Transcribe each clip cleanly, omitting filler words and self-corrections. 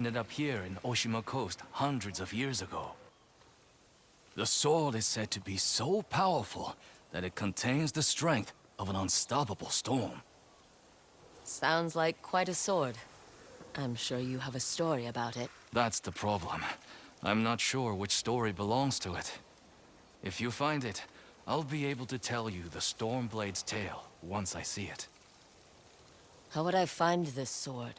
ended up here in Oshima Coast hundreds of years ago. The sword is said to be so powerful that it contains the strength of an unstoppable storm. Sounds like quite a sword. I'm sure you have a story about it. That's the problem. I'm not sure which story belongs to it. If you find it, I'll be able to tell you the Stormblade's tale once I see it. How would I find this sword?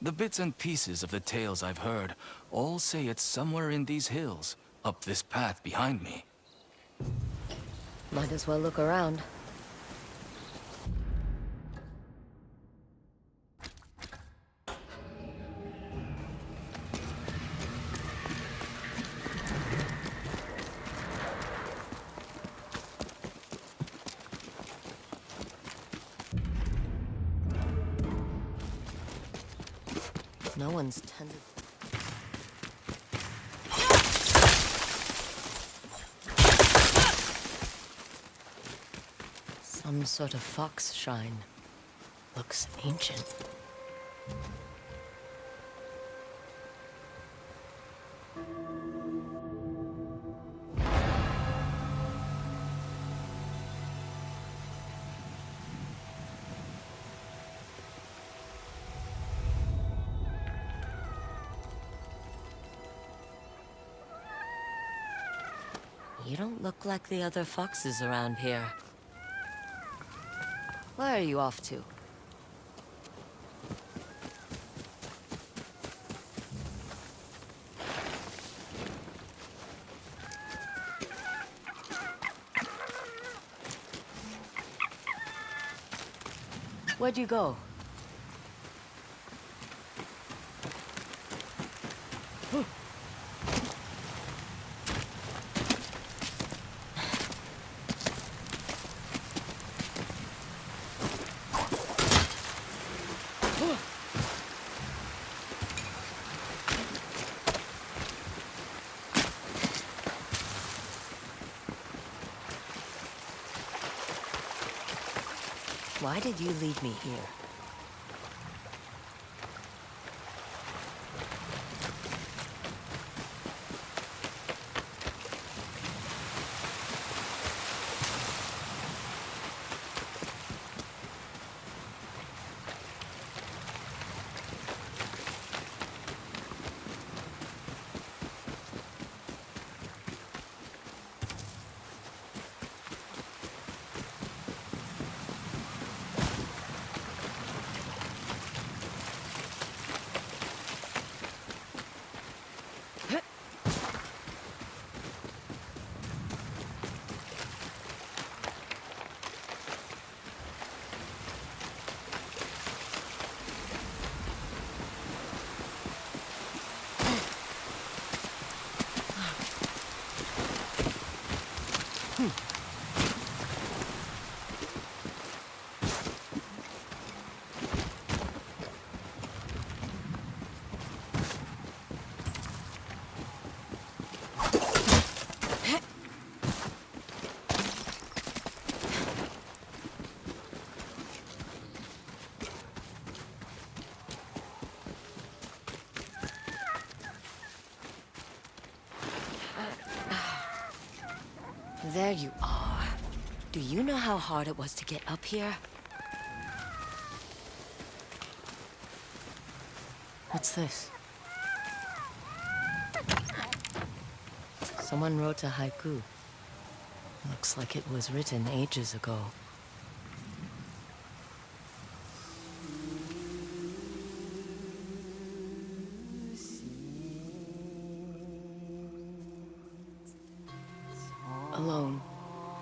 The bits and pieces of the tales I've heard all say it's somewhere in these hills, up this path behind me. Might as well look around. No one's tended. Some sort of fox shrine. Looks ancient. You don't look like the other foxes around here. Where are you off to? Where'd you go? Why did you leave me here? There you are. Do you know how hard it was to get up here? What's this? Someone wrote a haiku. Looks like it was written ages ago. Alone,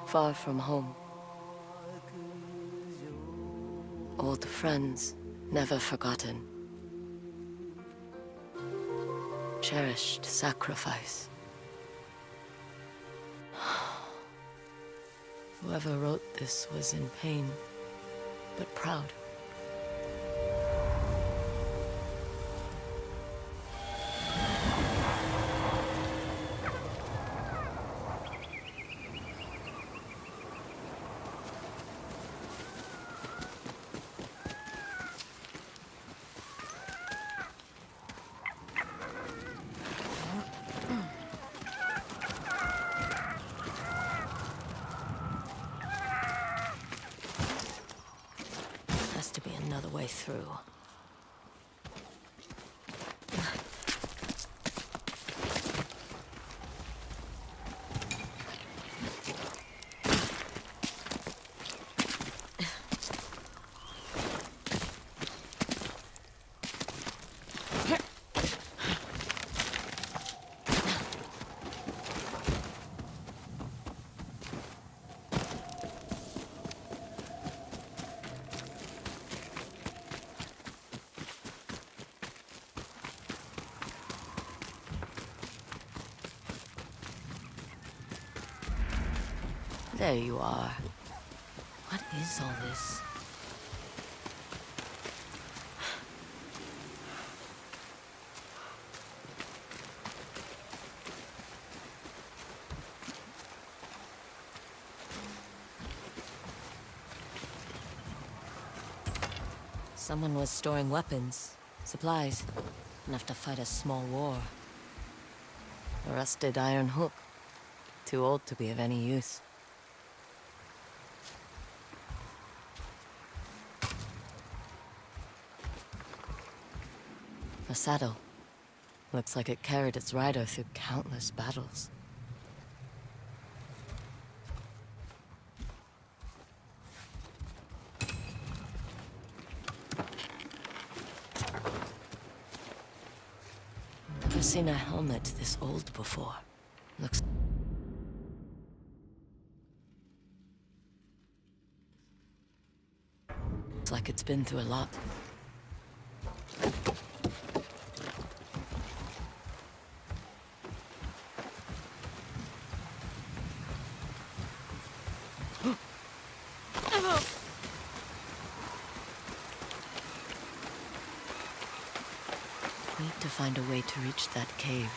far from home. Old friends, never forgotten. Cherished sacrifice. Whoever wrote this was in pain, but proud. through. There you are. What is all this? Someone was storing weapons, supplies, enough to fight a small war. A rusted iron hook, too old to be of any use. A saddle. Looks like it carried its rider through countless battles. Never seen a helmet this old before. Looks like it's been through a lot. Need to find a way to reach that cave.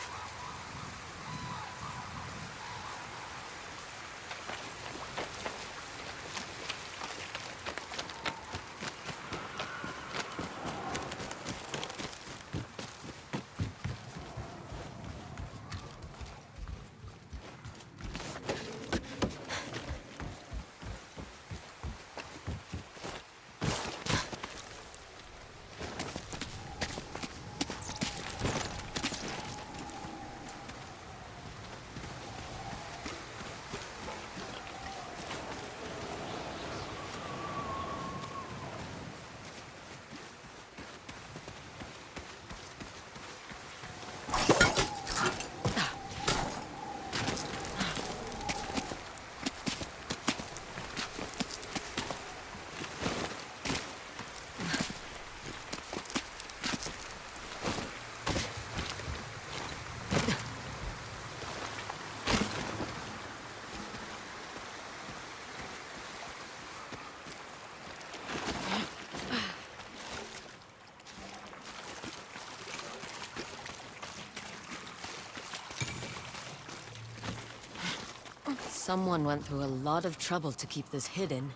Someone went through a lot of trouble to keep this hidden.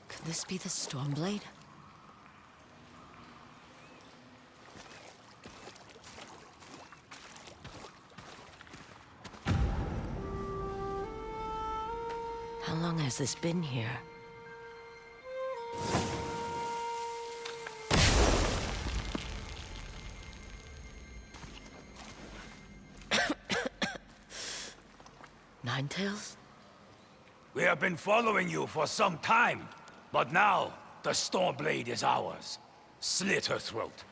Could this be the Stormblade? How long has this been here? Ninetales? We have been following you for some time, but now the Stormblade is ours. Slit her throat.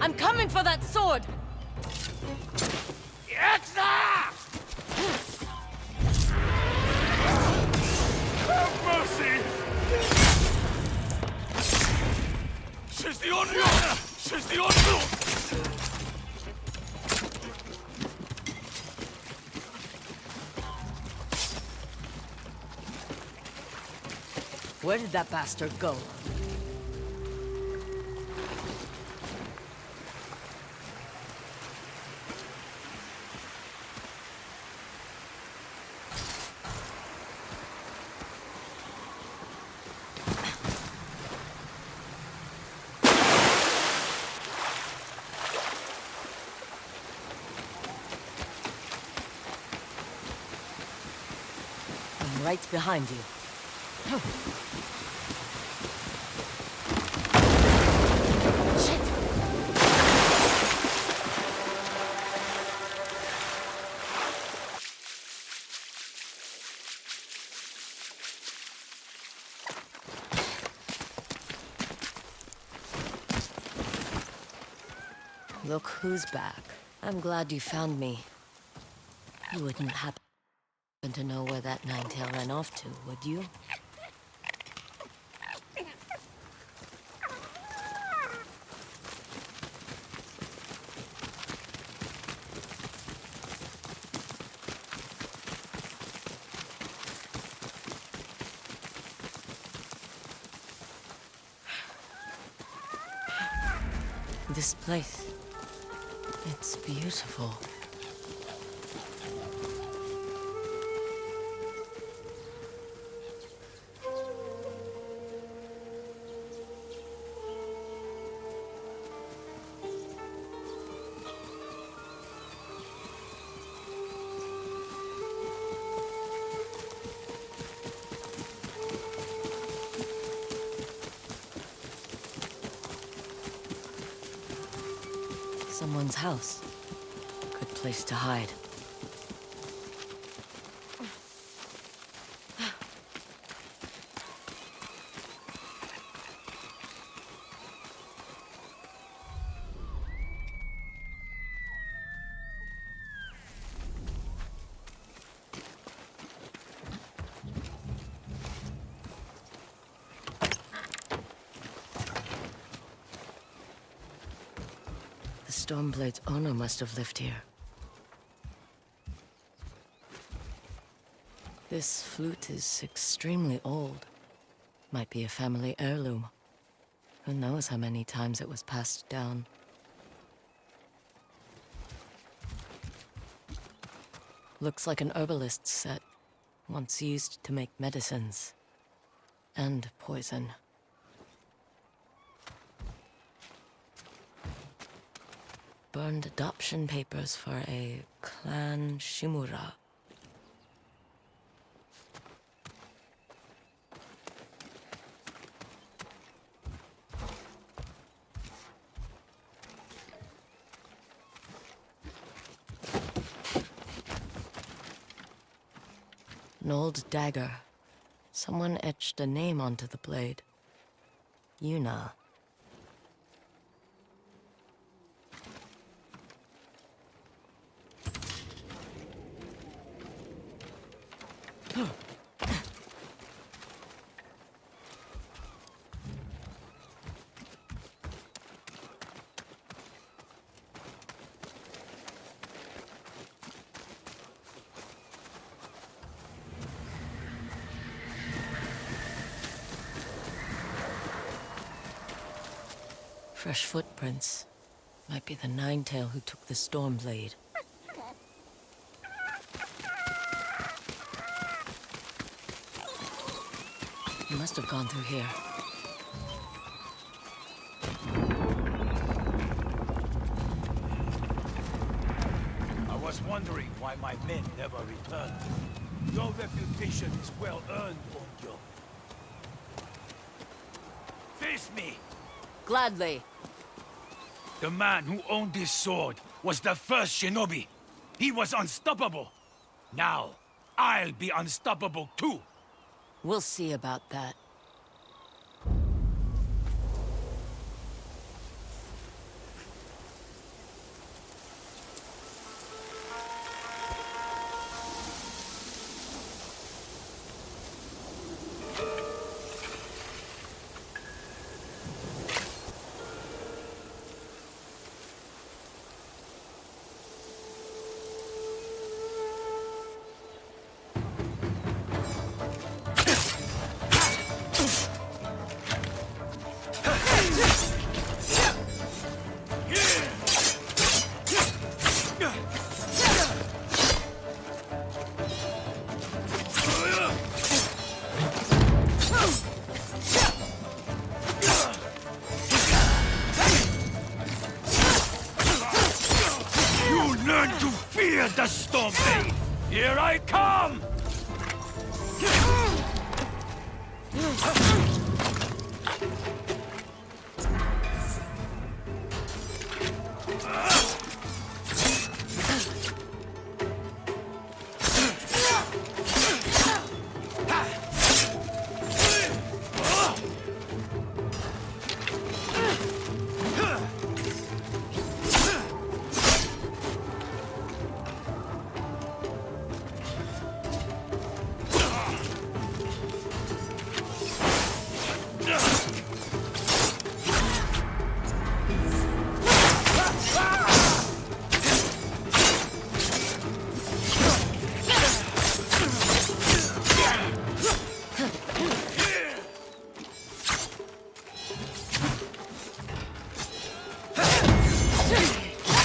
I'm coming for that sword! Have mercy! She's the only one! She's the only one! Where did that bastard go? I'm right behind you. Look who's back. I'm glad you found me. You wouldn't happen to know where that nine-tail ran off to, would you? This place, it's beautiful. Someone's house. Good place to hide. The Stormblade's owner must have lived here. This flute is extremely old. Might be a family heirloom. Who knows how many times it was passed down. Looks like an herbalist's set, once used to make medicines. And poison. Burned adoption papers for a clan Shimura. An old dagger. Someone etched a name onto the blade. Yuna. Fresh footprints. Might be the Ninetail who took the Stormblade. He must have gone through here. I was wondering why my men never returned. Your reputation is well earned, Onyo. Face me! Gladly. The man who owned this sword was the first shinobi. He was unstoppable. Now, I'll be unstoppable too. We'll see about that. The Stormblade! Here I come!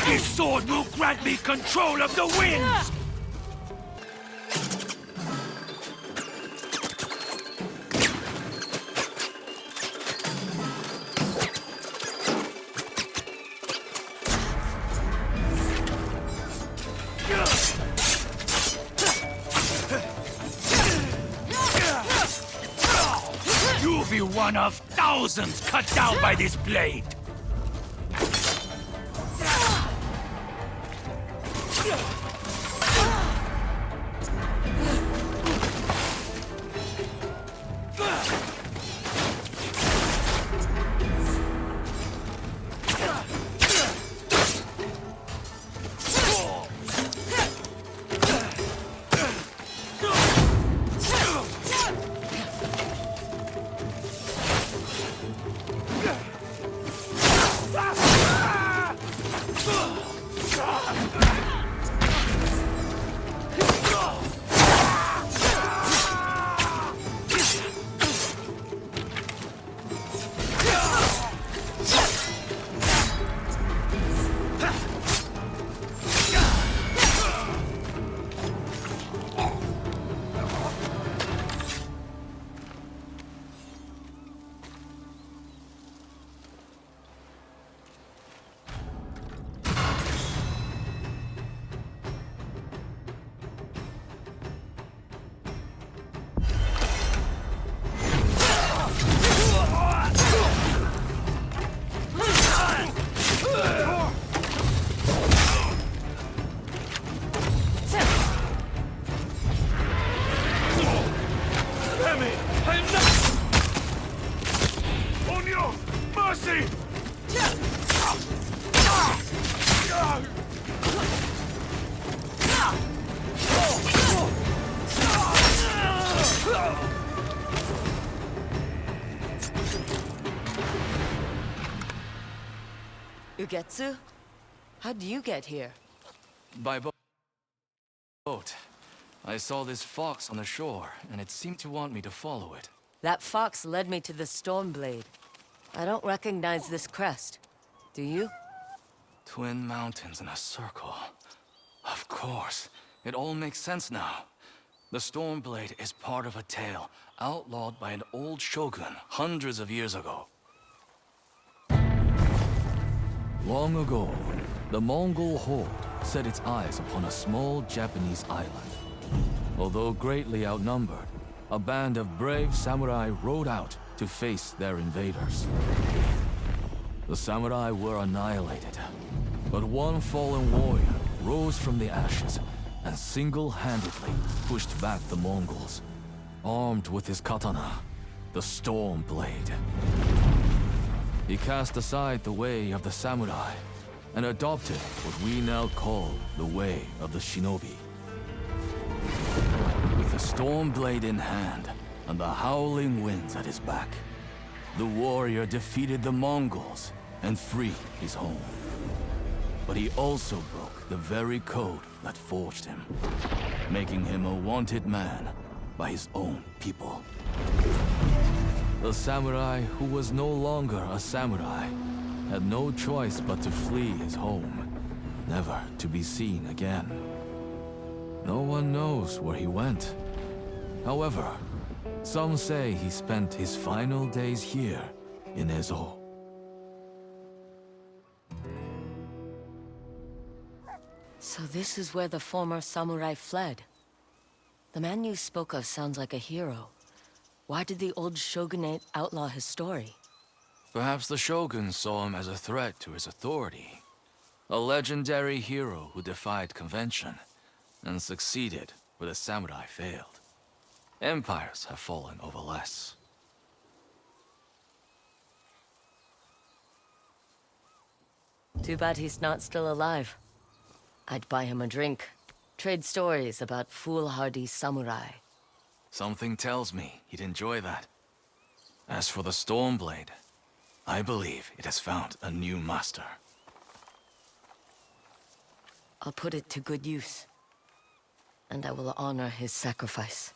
This sword will grant me control of the winds! You'll be one of thousands cut down by this blade! Ugetsu? How'd you get here? By boat. I saw this fox on the shore, and it seemed to want me to follow it. That fox led me to the Stormblade. I don't recognize this crest. Do you? Twin mountains in a circle. Of course. It all makes sense now. The Stormblade is part of a tale outlawed by an old shogun hundreds of years ago. Long ago, the Mongol horde set its eyes upon a small Japanese island. Although greatly outnumbered, a band of brave samurai rode out to face their invaders. The samurai were annihilated, but one fallen warrior rose from the ashes and single-handedly pushed back the Mongols, armed with his katana, the Stormblade. He cast aside the way of the samurai and adopted what we now call the way of the shinobi. With the Stormblade in hand and the howling winds at his back, the warrior defeated the Mongols and freed his home. But he also broke the very code that forged him, making him a wanted man by his own people. The samurai who was no longer a samurai had no choice but to flee his home, never to be seen again. No one knows where he went. However, some say he spent his final days here in Ezo. So this is where the former samurai fled. The man you spoke of sounds like a hero. Why did the old shogunate outlaw his story? Perhaps the Shogun saw him as a threat to his authority. A legendary hero who defied convention and succeeded where the samurai failed. Empires have fallen over less. Too bad he's not still alive. I'd buy him a drink, trade stories about foolhardy samurai. Something tells me he'd enjoy that. As for the Stormblade, I believe it has found a new master. I'll put it to good use. And I will honor his sacrifice.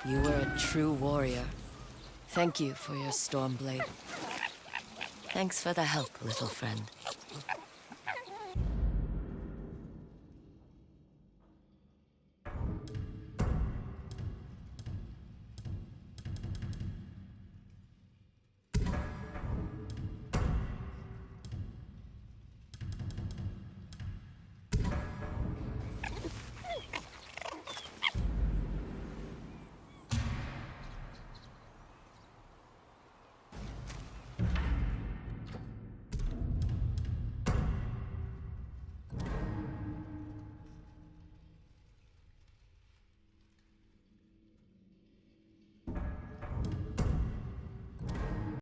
You were a true warrior. Thank you for your Stormblade. Thanks for the help, little friend.